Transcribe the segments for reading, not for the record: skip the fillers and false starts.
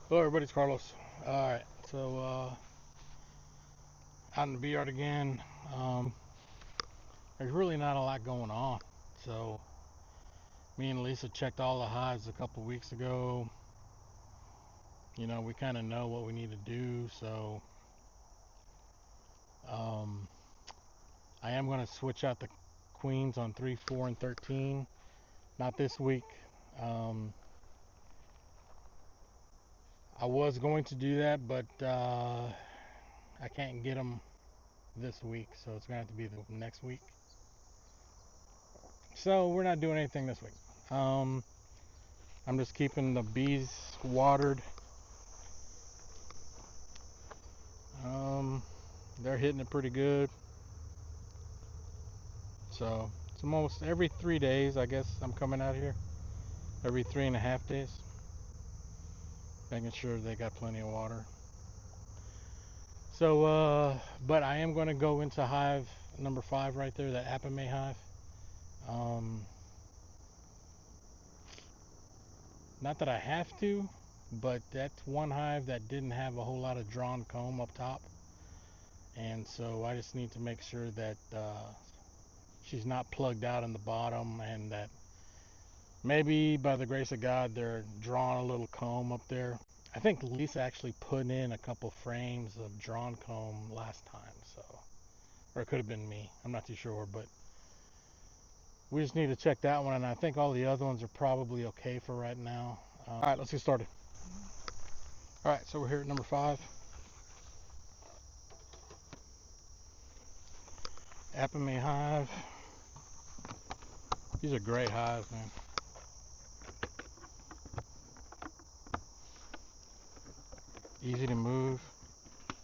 Hello everybody, it's Carlos. Alright, so out in the bee yard again. There's really not a lot going on. So me and Lisa checked all the hives a couple weeks ago. You know, we kind of know what we need to do. So um, I am going to switch out the queens on 3, 4, and 13. Not this week. Um, I was going to do that, but I can't get them this week. So it's going to have to be the next week. So we're not doing anything this week. I'm just keeping the bees watered. Um, they're hitting it pretty good. So it's almost every 3 days, I guess, I'm coming out here. Every 3.5 days. Making sure they got plenty of water. So, but I am going to go into hive number 5 right there, that Apame hive. Um, Not that I have to, but that's one hive that didn't have a whole lot of drawn comb up top. And so I just need to make sure that she's not plugged out in the bottom, and that maybe by the grace of God they're drawing a little comb up there. I think Lisa actually put in a couple frames of drawn comb last time, so, or it could have been me. I'm not too sure, but we just need to check that one, and I think all the other ones are probably okay for right now. All right, let's get started. All right, so we're here at number 5, Apame hive. These are great hives, man. Easy to move.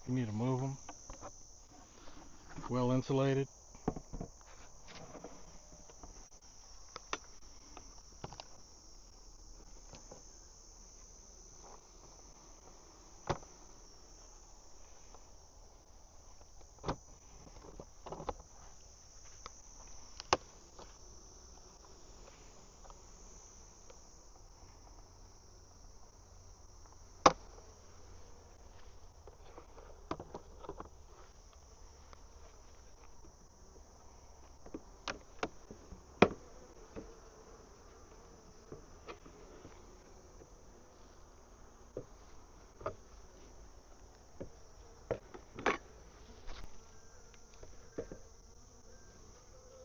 You need to move them. Well insulated.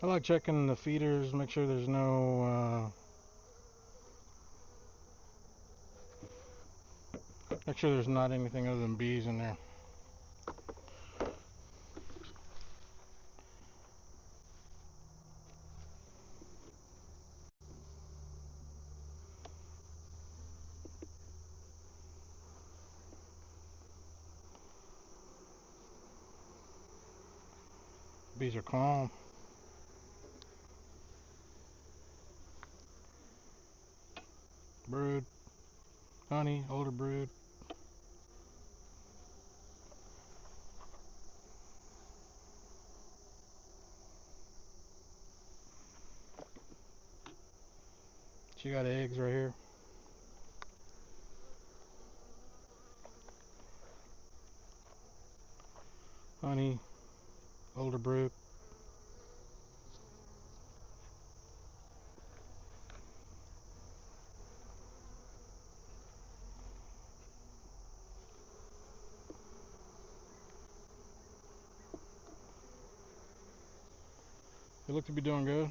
I like checking the feeders, make sure there's no, make sure there's not anything other than bees in there. Bees are calm. Brood, honey, older brood. She got eggs right here. Honey, older brood. They look to be doing good.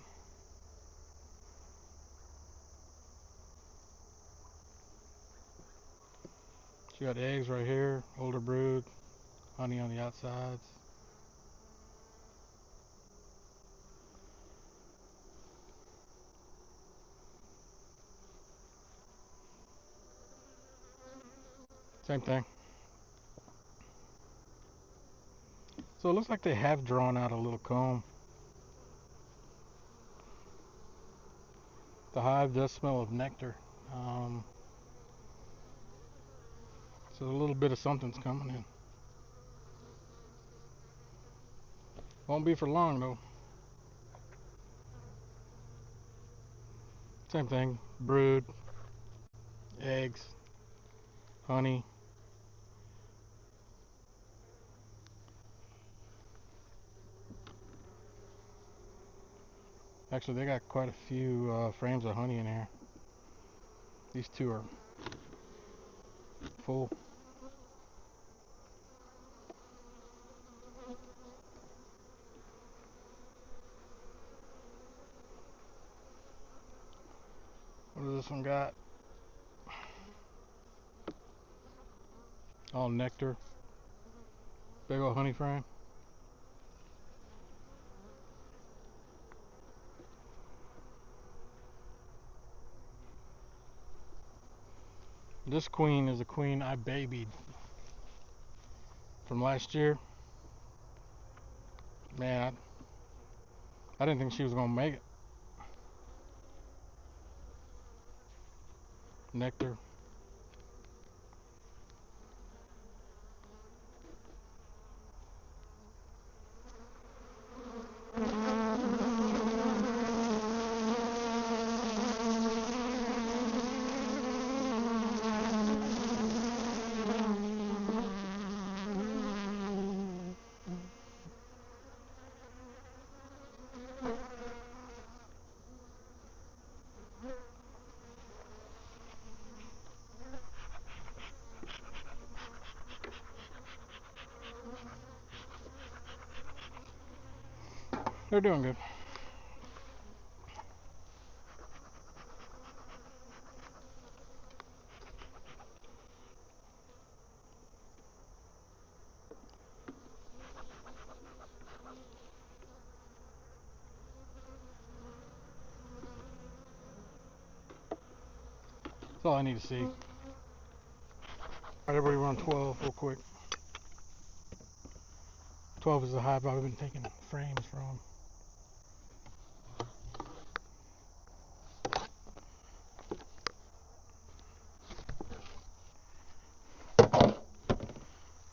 She got eggs right here, older brood, honey on the outsides. Same thing. So it looks like they have drawn out a little comb. The hive does smell of nectar. Um, so a little bit of something's coming in. Won't be for long though. Same thing. Brood, eggs, honey. Actually, they got quite a few frames of honey in here. These two are full. What does this one got? All nectar. Big old honey frame. This queen is a queen I babied from last year. Man, I didn't think she was gonna make it. Nectar. They're doing good. That's all I need to see. Alright, everybody run 12 real quick. 12 is the hive I've been taking frames from.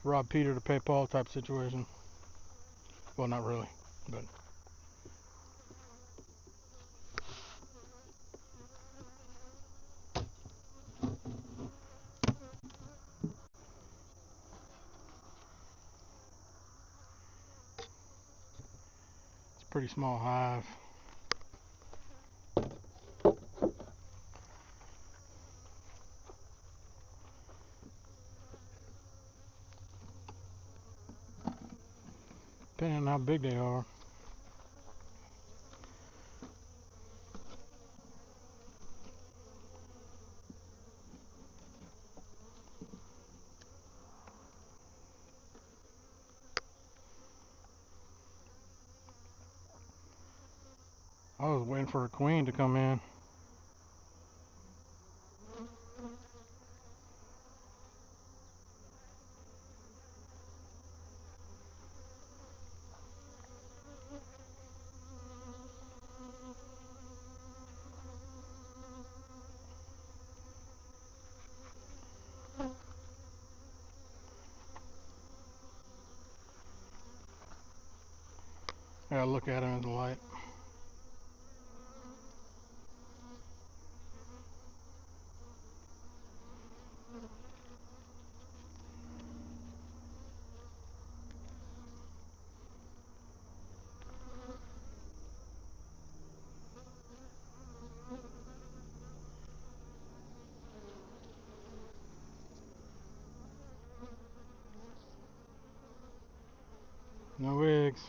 Rob Peter to pay Paul type situation. Well, not really, but it's a pretty small hive. Depending on how big they are. I was waiting for a queen to come in. I gotta look at him in the light. No eggs.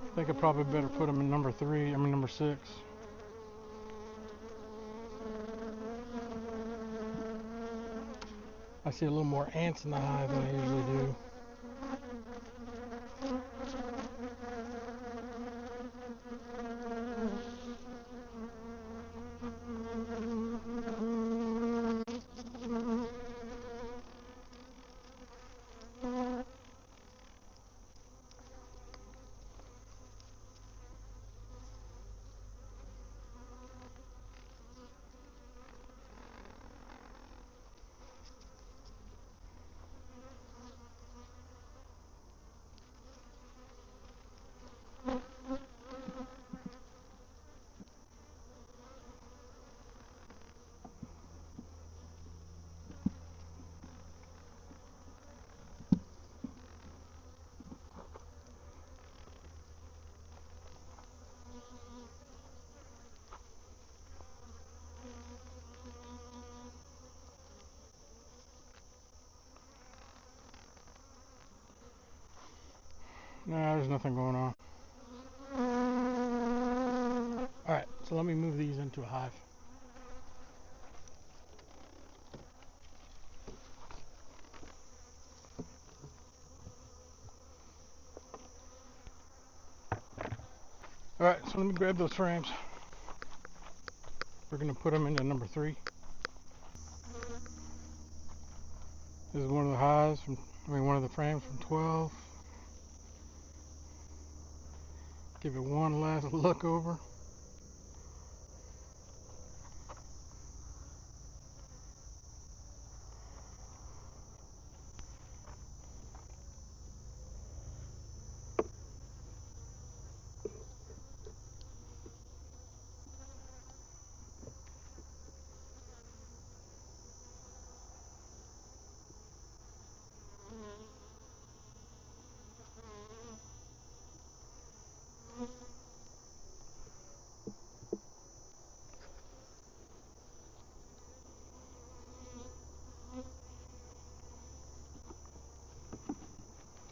I think I probably better put them in number 6. I see a little more ants in the hive than I usually do. Nah, there's nothing going on. Alright, so let me move these into a hive. Alright, so let me grab those frames. We're going to put them into number 3. This is one of the hives from, one of the frames from 12. Give it one last look over.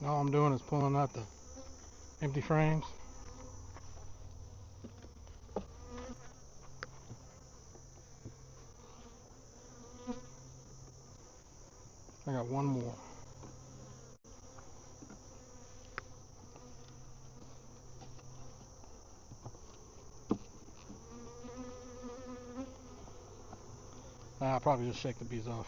All I'm doing is pulling out the empty frames. I got one more. I'll probably just shake the bees off.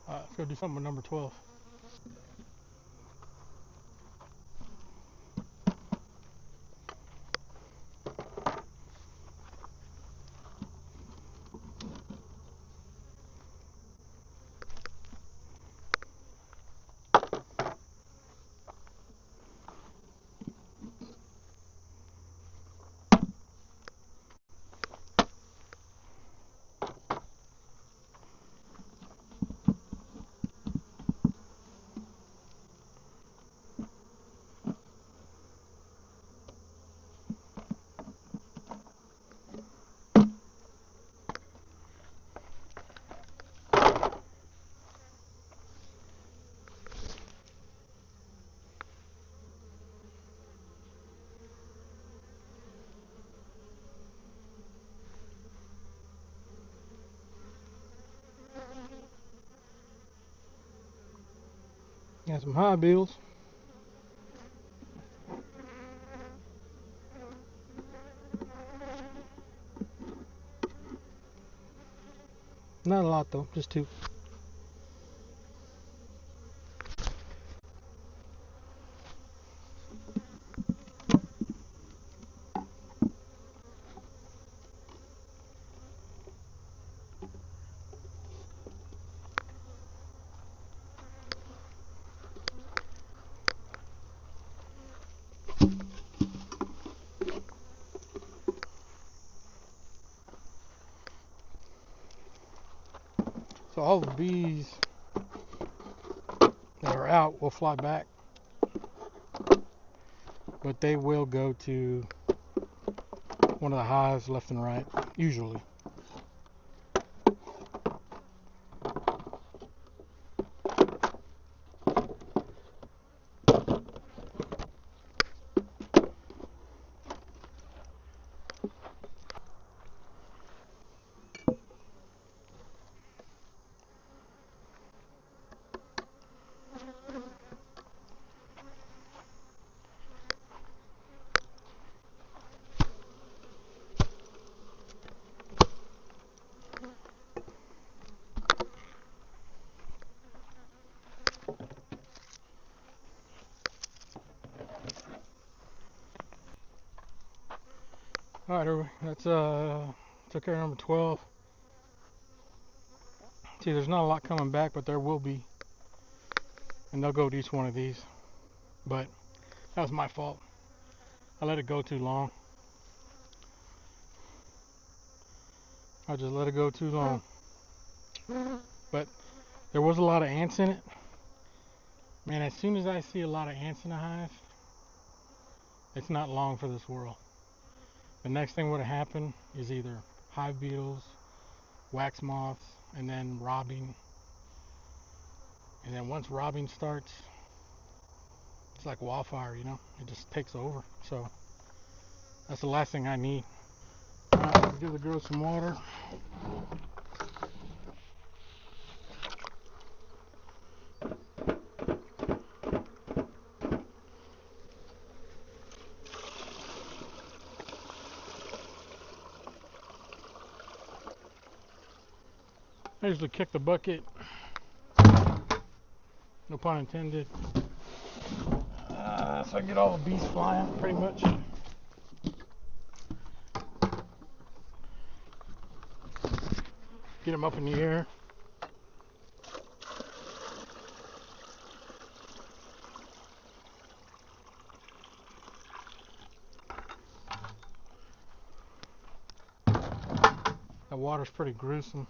Let's go do something with number 12. Got some hive beetles. Not a lot though, just 2. So all the bees that are out will fly back, but they will go to one of the hives left and right, usually. Alright, everybody, that's Took care of number 12. See, there's not a lot coming back, but there will be. And they'll go to each one of these. But that was my fault. I let it go too long. I just let it go too long. But there was a lot of ants in it. Man, as soon as I see a lot of ants in a hive, it's not long for this world. The next thing would have happened is either hive beetles, wax moths, and then robbing. And then once robbing starts, it's like wildfire, you know? It just takes over. So that's the last thing I need. Alright, let's give the girl some water. I usually kick the bucket, no pun intended, so I get all the bees flying pretty much. Get them up in the air. That water's pretty gruesome.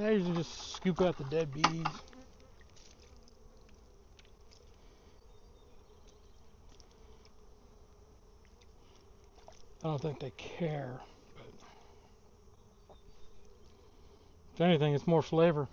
I usually just scoop out the dead bees. I don't think they care, but if anything, it's more flavor.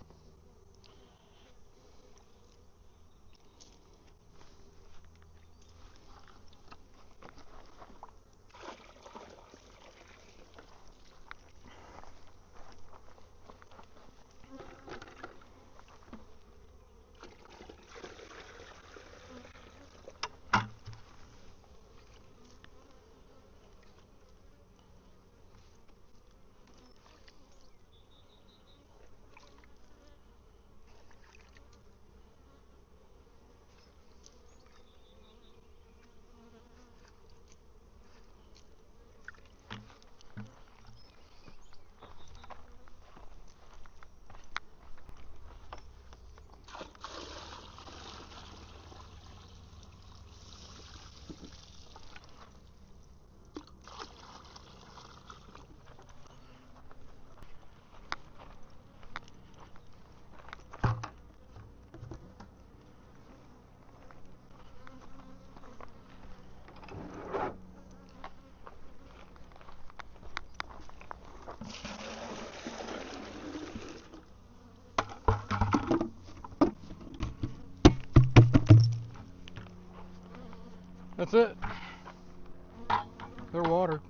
That's it. They're watered.